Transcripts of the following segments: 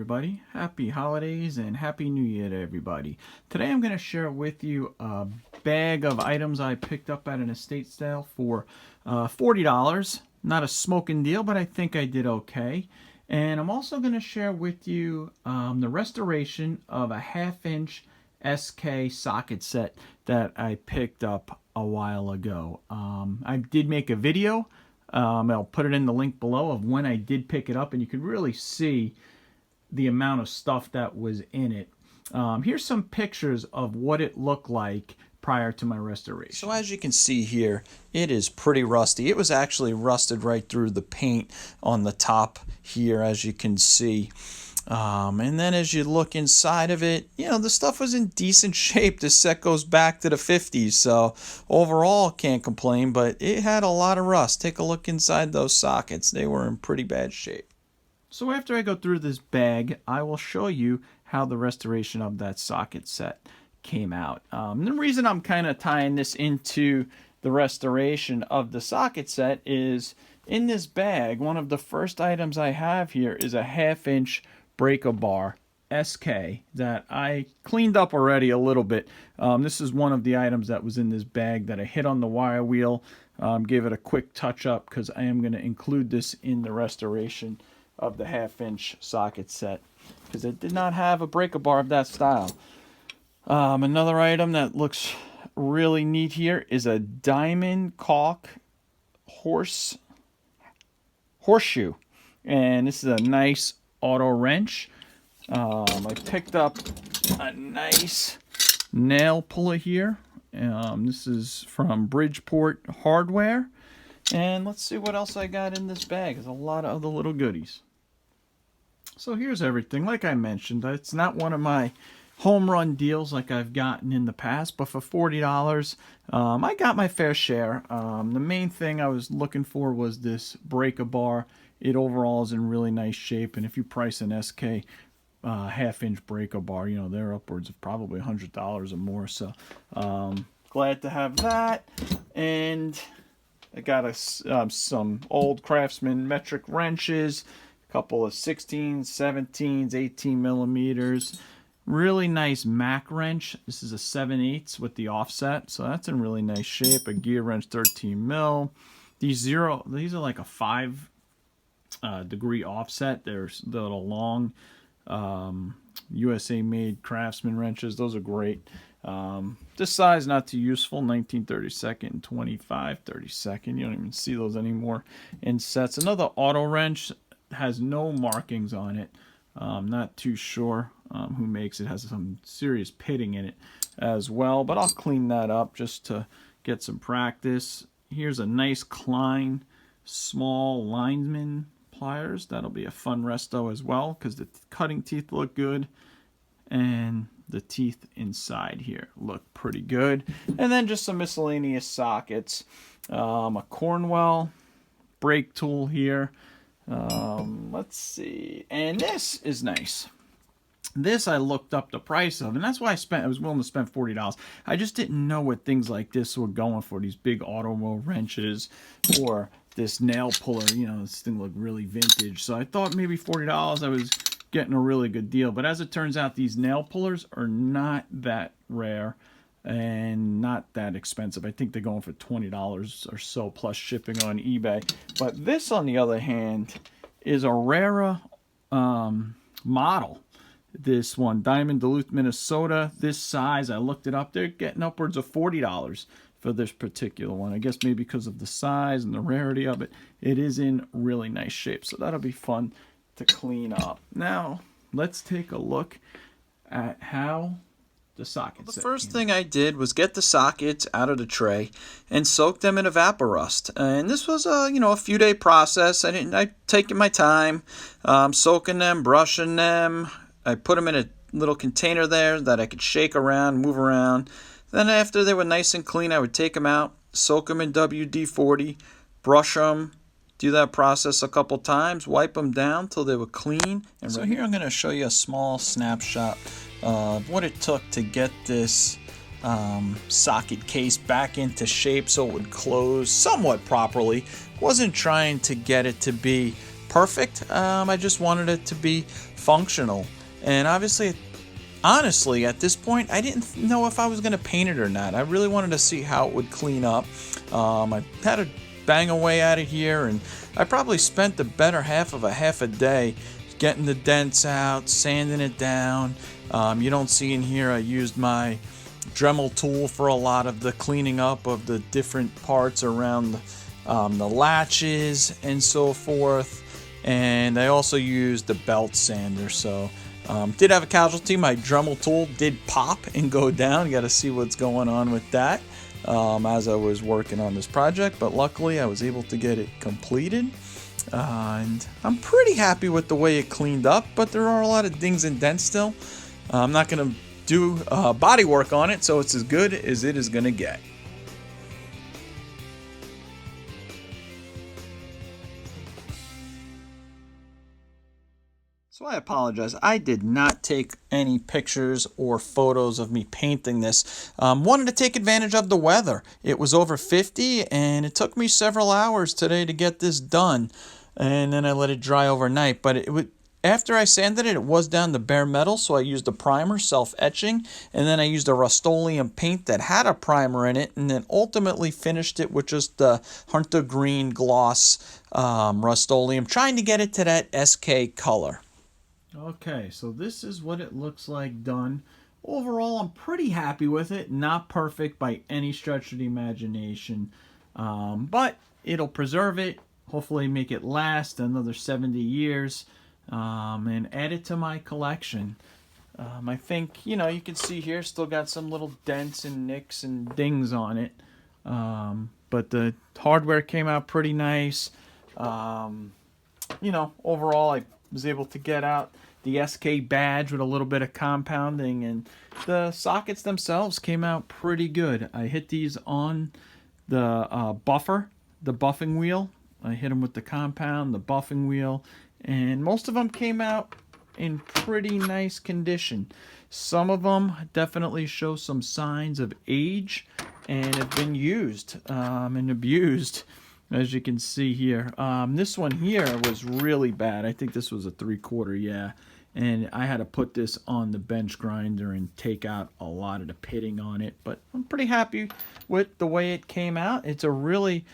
everybody. Happy holidays and happy new year to everybody. Today I'm going to share with you a bag of items I picked up at an estate sale for $40. Not a smoking deal, but I think I did okay. And I'm also going to share with you the restoration of a 1/2-inch SK socket set that I picked up a while ago. I did make a video. I'll put it in the link below of when I did pick it up, and you can really see the amount of stuff that was in it. Here's some pictures of what it looked like prior to my restoration. So as you can see here, it is pretty rusty. It was actually rusted right through the paint on the top here, as you can see. And then as you look inside of it, you know, the stuff was in decent shape. This set goes back to the 50s, so overall can't complain, but it had a lot of rust. Take a look inside those sockets. They were in pretty bad shape. So after I go through this bag, I will show you how the restoration of that socket set came out. The reason I'm kind of tying this into the restoration of the socket set is in this bag, one of the first items I have here is a 1/2-inch breaker bar SK that I cleaned up already a little bit. This is one of the items that was in this bag that I hit on the wire wheel, gave it a quick touch up because I am going to include this in the restoration of the 1/2-inch socket set because it did not have a breaker bar of that style. Another item that looks really neat here is a diamond caulk horseshoe, and this is a nice auto wrench. I picked up a nice nail puller here. This is from Bridgeport Hardware. And let's see what else I got in this bag. There's a lot of other little goodies. So here's everything. Like I mentioned, it's not one of my home run deals like I've gotten in the past, but for $40, I got my fair share. The main thing I was looking for was this breaker bar. It overall is in really nice shape, and if you price an SK 1/2-inch breaker bar, you know, they're upwards of probably $100 or more. So glad to have that. And I got some old Craftsman metric wrenches, a couple of 16s, 17s, 18 millimeters. Really nice Mac wrench. This is a 7/8 with the offset, so that's in really nice shape. A gear wrench, 13 mil. These are like a 5 degree offset. They're little long USA made Craftsman wrenches. Those are great. This size not too useful, 19/32 and 25/32. You don't even see those anymore in sets. Another auto wrench has no markings on it. Not too sure who makes it. Has some serious pitting in it as well, but I'll clean that up just to get some practice. Here's a nice Klein small lineman pliers. That'll be a fun resto as well because the cutting teeth look good and the teeth inside here look pretty good. And then just some miscellaneous sockets, a Cornwell brake tool here. Let's see, and this is nice. This I looked up the price of, and that's why I was willing to spend $40. I just didn't know what things like this were going for, these big auto wrenches or this nail puller. You know, this thing looked really vintage, so I thought maybe $40 I was getting a really good deal. But as it turns out, these nail pullers are not that rare and not that expensive. I think they're going for $20 or so plus shipping on eBay. But this, on the other hand, is a rarer model. This one, Diamond, Duluth, Minnesota. This size, I looked it up. They're getting upwards of $40 for this particular one. I guess maybe because of the size and the rarity of it. It is in really nice shape, so that'll be fun to clean up. Now, let's take a look at how the sockets. The first thing I did was get the sockets out of the tray and soak them in Evaporust. And this was a few day process. I taking my time, soaking them, brushing them. I put them in a little container there that I could shake around, move around. Then after they were nice and clean, I would take them out, soak them in WD-40, brush them, do that process a couple times, wipe them down till they were clean. And so here I'm going to show you a small snapshot of what it took to get this socket case back into shape so it would close somewhat properly. Wasn't trying to get it to be perfect. I just wanted it to be functional. And obviously, honestly, at this point, I didn't know if I was going to paint it or not. I really wanted to see how it would clean up. I had to bang away at it here, and I probably spent the better half a day getting the dents out, sanding it down. You don't see in here I used my Dremel tool for a lot of the cleaning up of the different parts around the latches and so forth. And I also used the belt sander. So did have a casualty. My Dremel tool did pop and go down. You got to see what's going on with that as I was working on this project. But luckily I was able to get it completed. And I'm pretty happy with the way it cleaned up, but there are a lot of dings and dents still. I'm not going to do body work on it, so it's as good as it is going to get. So I apologize. I did not take any pictures or photos of me painting this. Wanted to take advantage of the weather. It was over 50 and it took me several hours today to get this done. And then I let it dry overnight. But it would, after I sanded it, it was down to bare metal. So I used a primer, self-etching. And then I used a Rust-Oleum paint that had a primer in it. And then ultimately finished it with just the Hunter Green gloss Rust-Oleum, trying to get it to that SK color. Okay, so this is what it looks like done. Overall, I'm pretty happy with it. Not perfect by any stretch of the imagination, but it'll preserve it, hopefully make it last another 70 years, and add it to my collection. I think, you can see here, still got some little dents and nicks and dings on it, but the hardware came out pretty nice. Overall, I was able to get out the SK badge with a little bit of compounding, and the sockets themselves came out pretty good. I hit these on the the buffing wheel. I hit them with the compound, the buffing wheel, and most of them came out in pretty nice condition. Some of them definitely show some signs of age and have been used and abused, as you can see here. This one here was really bad. I think this was a 3/4, yeah. And I had to put this on the bench grinder and take out a lot of the pitting on it. But I'm pretty happy with the way it came out. It's a really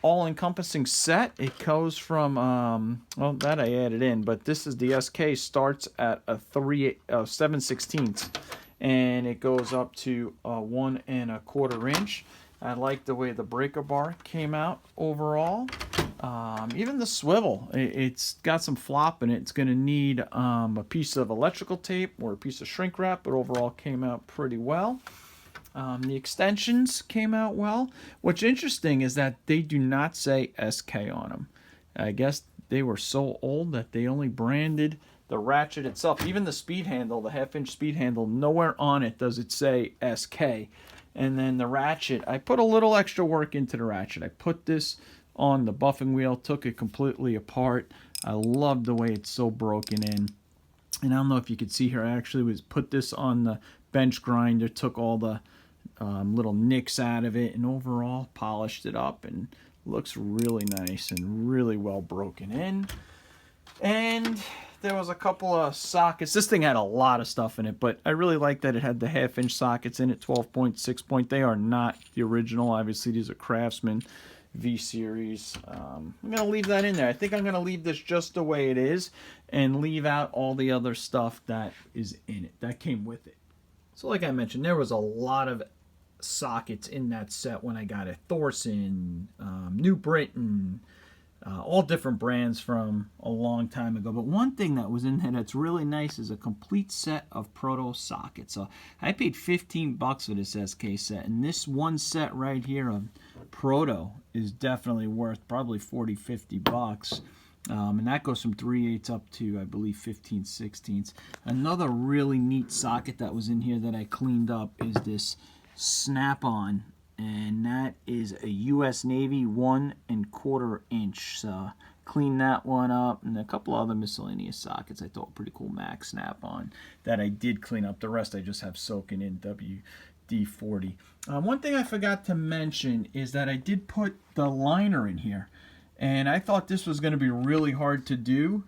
all-encompassing set. It goes from, well, that I added in, but this is the SK, starts at a 7/16, and it goes up to 1 1/4 inch. I like the way the breaker bar came out overall. Even the swivel, it's got some flop in it. It's going to need a piece of electrical tape or a piece of shrink wrap, but overall came out pretty well. The extensions came out well. What's interesting is that they do not say SK on them. I guess they were so old that they only branded the ratchet itself. Even the speed handle, the 1/2 inch speed handle, nowhere on it does it say SK. And then the ratchet, I put a little extra work into the ratchet. I put this on the buffing wheel, took it completely apart. I love the way it's so broken in. And I don't know if you could see here, I actually put this on the bench grinder, took all the little nicks out of it, and overall polished it up, and looks really nice and really well broken in. And there was a couple of sockets. This thing had a lot of stuff in it, but I really like that it had the 1/2 inch sockets in it, 12-point, 6-point. They are not the original. Obviously, these are Craftsman V-Series. I'm going to leave that in there. I think I'm going to leave this just the way it is and leave out all the other stuff that is in it, that came with it. So like I mentioned, there was a lot of sockets in that set when I got it. Thorson, New Britain, all different brands from a long time ago. But one thing that was in there that's really nice is a complete set of proto sockets. So I paid $15 for this SK set, and this one set right here of proto is definitely worth probably $40-50. And that goes from 3/8 up to, I believe, 15/16. Another really neat socket that was in here that I cleaned up is this snap-on, and that is a US Navy 1 1/4 inch. So clean that one up, and a couple other miscellaneous sockets I thought were pretty cool. Max snap-on that I did clean up. The rest I just have soaking in WD-40. One thing I forgot to mention is that I did put the liner in here. And I thought this was going to be really hard to do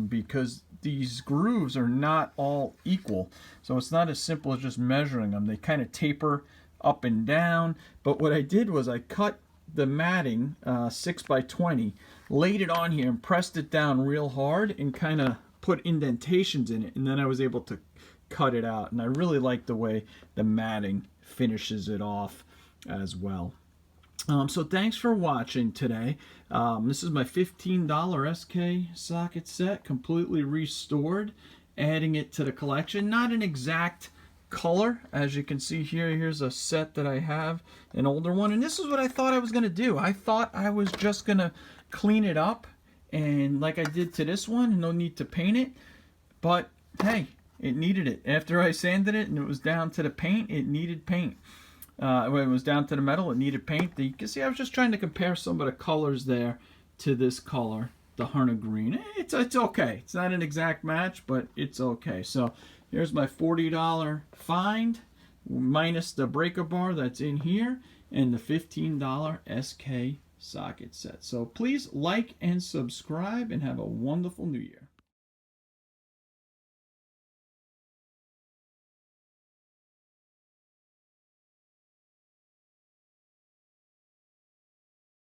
because these grooves are not all equal. So it's not as simple as just measuring them. They kind of taper up and down. But what I did was I cut the matting 6 by 20, laid it on here and pressed it down real hard and kind of put indentations in it. And then I was able to cut it out. And I really like the way the matting finishes it off as well. So thanks for watching today. This is my $15 SK socket set, completely restored, adding it to the collection. Not an exact color, as you can see here. Here's a set that I have, an older one, and this is what I thought I was going to do. I thought I was just going to clean it up, and like I did to this one, no need to paint it, but hey, it needed it. After I sanded it and it was down to the paint, it needed paint. When it was down to the metal, it needed paint. You can see I was just trying to compare some of the colors there to this color, the Hunter Green. It's okay. It's not an exact match, but it's okay. So here's my $40 find, minus the breaker bar that's in here, and the $15 SK socket set. So please like and subscribe, and have a wonderful new year.